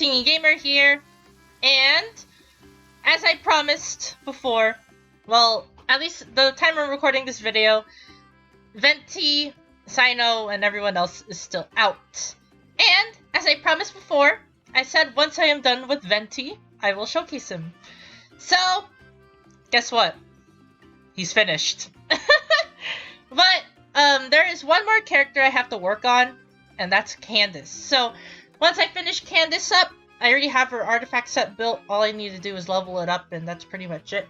Kingy Gamer here, and as I promised before, well, at least the time I'm recording this video, Venti, Sino, and everyone else is still out. And as I promised before, I said once I am done with Venti, I will showcase him. So, guess what? He's finished. But there is one more character I have to work on, and that's Candace. So once I finish Candace up, I already have her artifact set built. All I need to do is level it up, and that's pretty much it.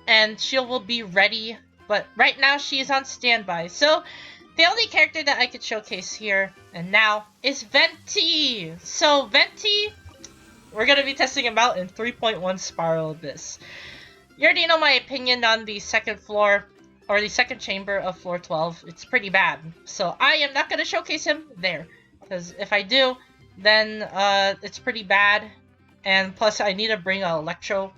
And she will be ready, but right now she is on standby. So the only character that I could showcase here and now is Venti. So Venti, we're going to be testing him out in 3.1 Spiral Abyss. You already know my opinion on the second floor, or the second chamber of floor 12. It's pretty bad. So I am not going to showcase him there, because if I do, then it's pretty bad. And plus I need to bring an Electro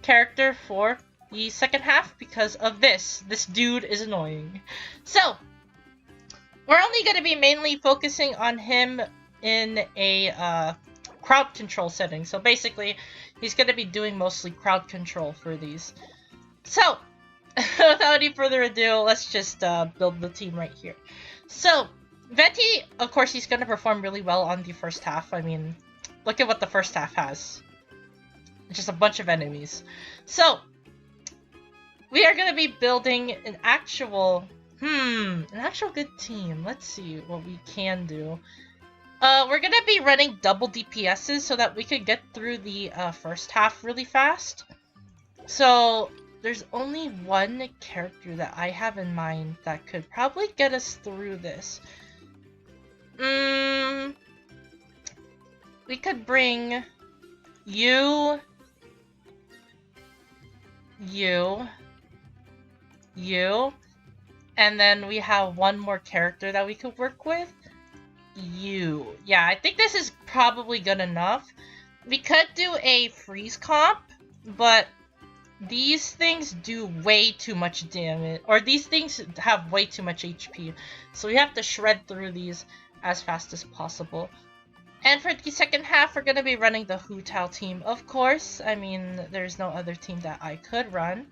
character for the second half because of this. This dude is annoying. So we're only going to be mainly focusing on him in a crowd control setting. So basically, he's going to be doing mostly crowd control for these. So, without any further ado, let's just build the team right here. So, Venti, of course, he's going to perform really well on the first half. I mean, look at what the first half has. It's just a bunch of enemies. So, we are going to be building an actual good team. Let's see what we can do. We're going to be running double DPSs so that we could get through the first half really fast. So, there's only one character that I have in mind that could probably get us through this. We could bring you, and then we have one more character that we could work with. You. Yeah, I think this is probably good enough. We could do a freeze comp, but these things do way too much damage, or these things have way too much HP, so we have to shred through these as fast as possible. And for the second half, we're going to be running the Hu Tao team, of course. I mean, there's no other team that I could run.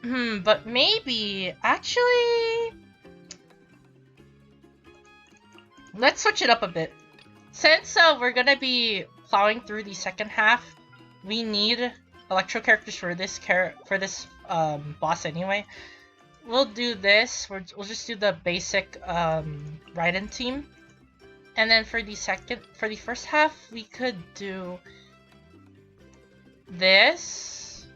But maybe, actually, let's switch it up a bit. Since we're going to be plowing through the second half, we need Electro characters for this boss anyway. We'll do this. We'll just do the basic Raiden team, and then for the first half, we could do this,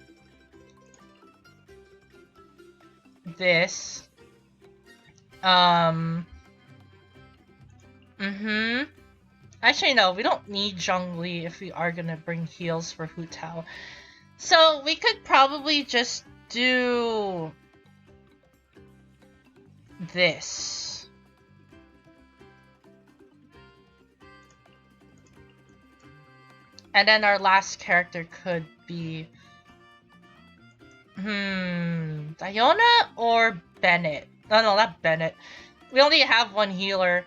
Actually, no, we don't need Zhongli if we are gonna bring heals for Hu Tao. So we could probably just do this. And then our last character could be Diona or Bennett. No, not Bennett. We only have one healer.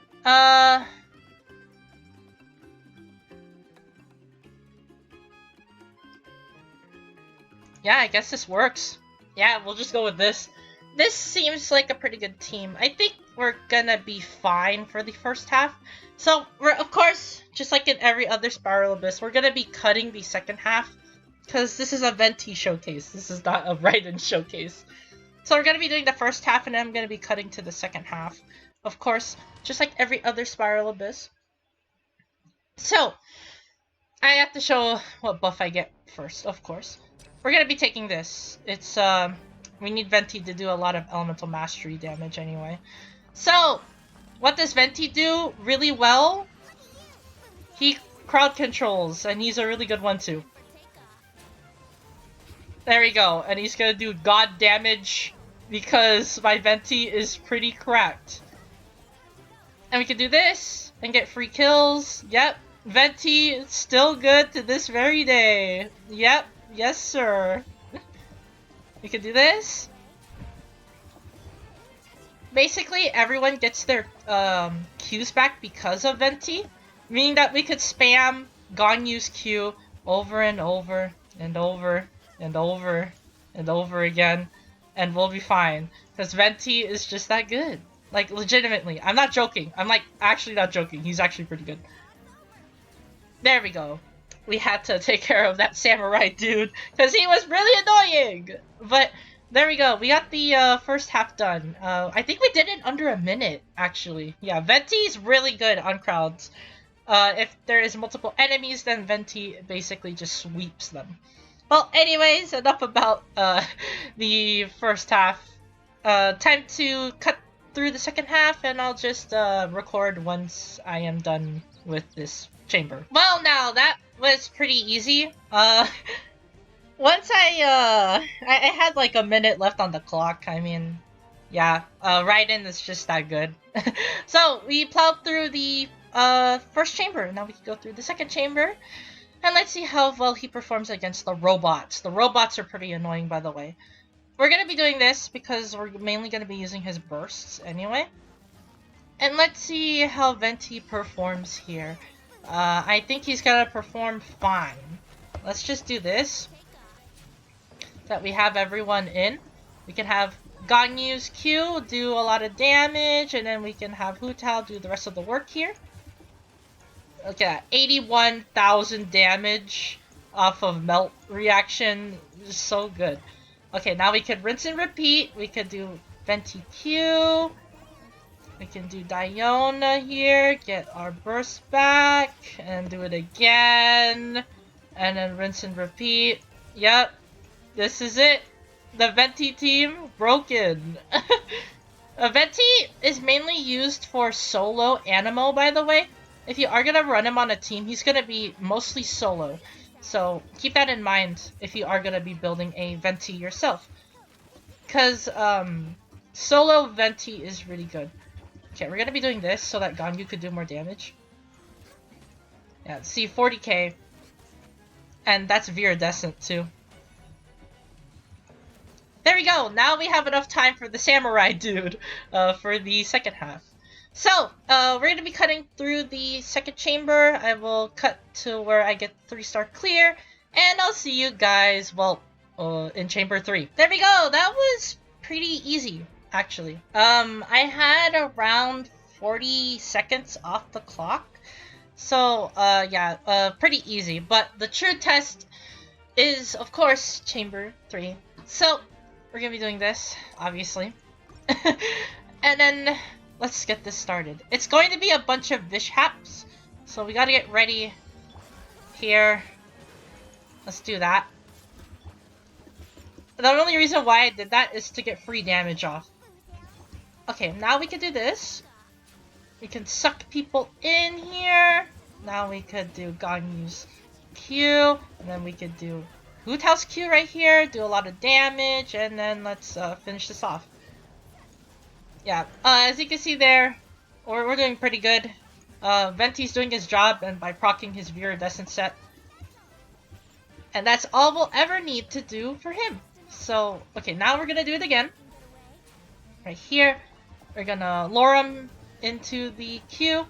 Yeah, I guess this works. Yeah, we'll just go with this. This seems like a pretty good team. I think we're gonna be fine for the first half. So, we're, of course, just like in every other Spiral Abyss, we're gonna be cutting the second half, because this is a Venti showcase. This is not a Raiden showcase. So we're gonna be doing the first half, and then I'm gonna be cutting to the second half. Of course, just like every other Spiral Abyss. So, I have to show what buff I get first, of course. We're gonna be taking this. It's, we need Venti to do a lot of elemental mastery damage anyway. So, what does Venti do really well? He crowd controls, and he's a really good one too. There we go, and he's gonna do god damage because my Venti is pretty cracked. And we can do this, and get free kills. Yep, Venti is still good to this very day. Yep. Yes, sir. We can do this. Basically, everyone gets their Qs back because of Venti, meaning that we could spam Ganyu's Q over and over and over and over and over again, and we'll be fine. Because Venti is just that good. Like, legitimately. I'm not joking. I'm, like, actually not joking. He's actually pretty good. There we go. We had to take care of that samurai dude, because he was really annoying! But, there we go. We got the first half done. I think we did it under a minute, actually. Yeah, Venti's really good on crowds. If there is multiple enemies, then Venti basically just sweeps them. Well, anyways, enough about the first half. Time to cut through the second half, and I'll just record once I am done with this chamber. Well, now that was pretty easy. Once I had like a minute left on the clock. I mean, yeah, Raiden is just that good. So we plowed through the first chamber. Now we can go through the second chamber. And let's see how well he performs against the robots. The robots are pretty annoying, by the way. We're going to be doing this because we're mainly going to be using his bursts anyway. And let's see how Venti performs here. I think he's going to perform fine. Let's just do this. That we have everyone in. We can have Ganyu's Q do a lot of damage, and then we can have Hu Tao do the rest of the work here. Look at that, 81,000 damage off of melt reaction. Just so good. Okay, now we can rinse and repeat. We could do Venti Q. We can do Diona here, get our burst back, and do it again. And then rinse and repeat. Yep, this is it. The Venti team, broken. Venti is mainly used for solo Animo, by the way. If you are going to run him on a team, he's going to be mostly solo. So keep that in mind if you are going to be building a Venti yourself. Because solo Venti is really good. Okay, we're going to be doing this so that Ganyu could do more damage. Yeah, see, 40k. And that's viridescent too. There we go! Now we have enough time for the samurai dude for the second half. So, we're going to be cutting through the second chamber. I will cut to where I get 3-star clear, and I'll see you guys, well, in chamber 3. There we go! That was pretty easy, actually. I had around 40 seconds off the clock, so, yeah, pretty easy. But the true test is, of course, chamber 3. So, we're going to be doing this, obviously. And then let's get this started. It's going to be a bunch of Vishaps, so we gotta get ready here. Let's do that. The only reason why I did that is to get free damage off. Okay, now we can do this. We can suck people in here. Now we could do Ganyu's Q, and then we could do Hu Tao's Q right here, do a lot of damage, and then let's finish this off. Yeah, as you can see there, we're doing pretty good. Venti's doing his job and by proccing his viridescent set. And that's all we'll ever need to do for him. So, okay, now we're gonna do it again. Right here, we're gonna lure him into the Q,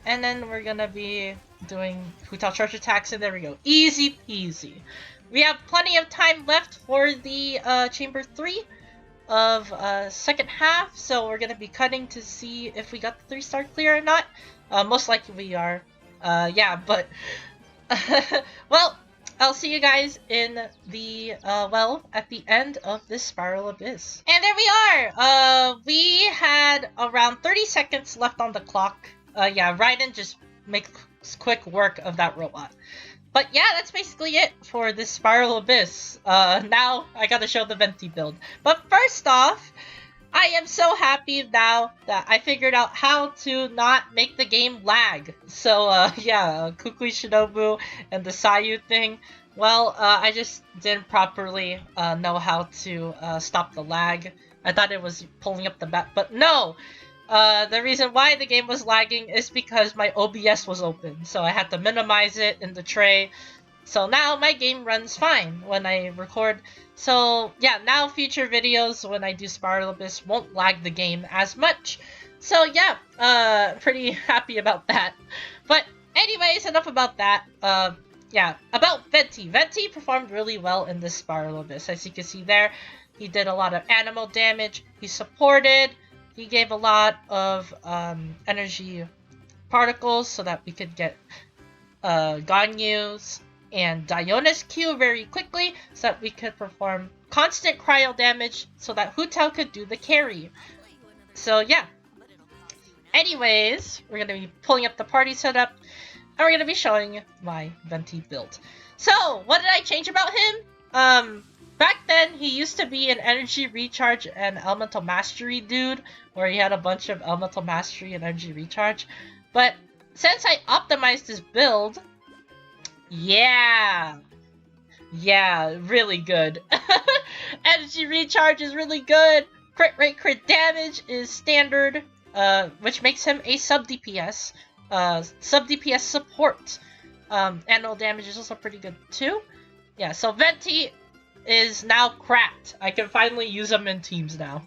and then we're gonna be doing Hu Tao charge attacks, and there we go. Easy peasy. We have plenty of time left for the chamber 3 of second half, so we're gonna be cutting to see if we got the 3-star clear or not. Most likely we are. Yeah, but well, I'll see you guys in the well, at the end of this Spiral Abyss. And there we are. We had around 30 seconds left on the clock. Yeah, Raiden just makes quick work of that robot. But yeah, that's basically it for this Spiral Abyss. Now I gotta show the Venti build. But first off, I am so happy now that I figured out how to not make the game lag. So yeah, Kukui Shinobu and the Sayu thing. Well, I just didn't properly know how to stop the lag. I thought it was pulling up the map, but no! The reason why the game was lagging is because my OBS was open, so I had to minimize it in the tray. So now my game runs fine when I record. So yeah, now future videos when I do Spiral Abyss won't lag the game as much. So yeah, pretty happy about that. But anyways, enough enough about that. Yeah, about Venti. Venti performed really well in this Spiral Abyss. As you can see there, he did a lot of animal damage. He supported. He gave a lot of energy particles so that we could get Ganyu's and Diona's Q very quickly so that we could perform constant cryo damage so that Hu Tao could do the carry. So yeah. Anyways, we're going to be pulling up the party setup and we're going to be showing my Venti build. So, what did I change about him? Back then, he used to be an energy recharge and elemental mastery dude, where he had a bunch of elemental mastery and energy recharge. But since I optimized his build, yeah, really good. Energy recharge is really good. Crit rate, crit damage is standard, which makes him a sub DPS. Sub DPS support. Annual damage is also pretty good too. Yeah, so Venti is now cracked. I can finally use him in teams now.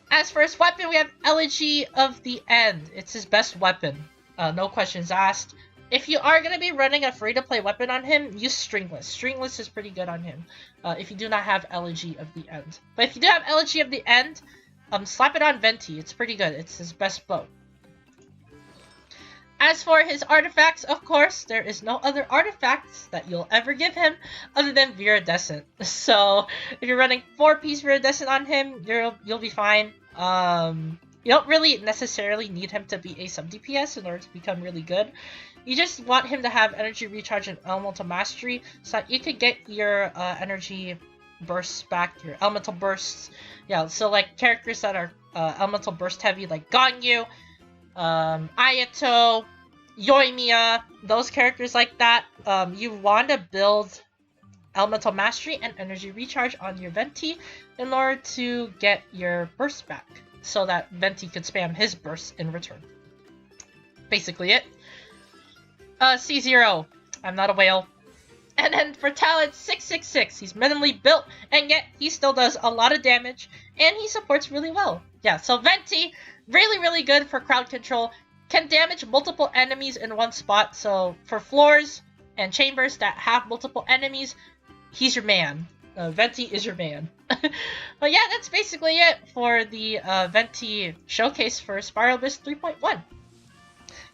As for his weapon, we have Elegy of the End. It's his best weapon. No questions asked. If you are going to be running a free-to-play weapon on him, use Stringless. Stringless is pretty good on him, if you do not have Elegy of the End. But if you do have Elegy of the End, slap it on Venti. It's pretty good. It's his best bow. As for his artifacts, of course, there is no other artifacts that you'll ever give him other than Viridescent. So, if you're running 4-piece Viridescent on him, you'll be fine. You don't really necessarily need him to be a sub DPS in order to become really good. You just want him to have energy recharge and elemental mastery so that you could get your energy bursts back, your elemental bursts. Yeah, so like characters that are elemental burst heavy, like Ganyu, Ayato, Yoimiya, those characters like that, you want to build elemental mastery and energy recharge on your Venti in order to get your burst back, so that Venti could spam his burst in return. Basically it. C0, I'm not a whale. And then for talent 666, he's minimally built, and yet he still does a lot of damage, and he supports really well. Yeah, so Venti, really good for crowd control, can damage multiple enemies in one spot, so for floors and chambers that have multiple enemies, he's your man. Venti is your man. But yeah, that's basically it for the Venti showcase for Spiral Abyss 3.1.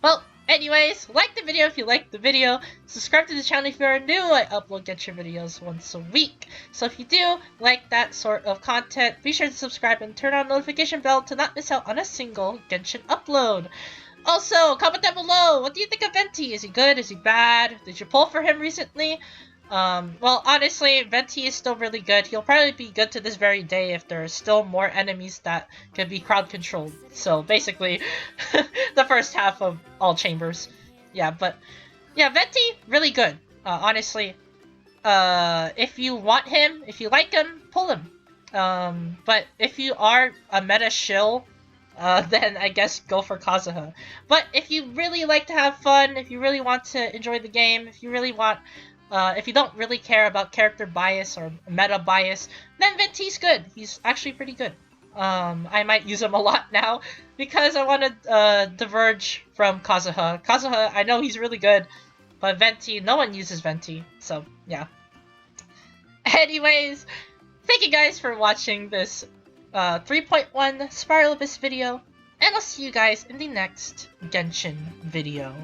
Well, anyways, like the video if you liked the video. Subscribe to the channel if you are new. I upload Genshin videos once a week. So if you do like that sort of content, be sure to subscribe and turn on the notification bell to not miss out on a single Genshin upload. Also, comment down below. What do you think of Venti? Is he good? Is he bad? Did you pull for him recently? Well, honestly, Venti is still really good. He'll probably be good to this very day if there are still more enemies that can be crowd controlled. So, basically, the first half of all chambers. Yeah, but, yeah, Venti, really good. Honestly, if you want him, if you like him, pull him. But if you are a meta shill, then I guess go for Kazuha. But if you really like to have fun, if you really want to enjoy the game, if you really want... if you don't really care about character bias or meta bias, then Venti's good. He's actually pretty good. I might use him a lot now because I want to diverge from Kazuha. Kazuha, I know he's really good, but Venti, no one uses Venti, so yeah. Anyways, thank you guys for watching this 3.1 Spiral Abyss video, and I'll see you guys in the next Genshin video.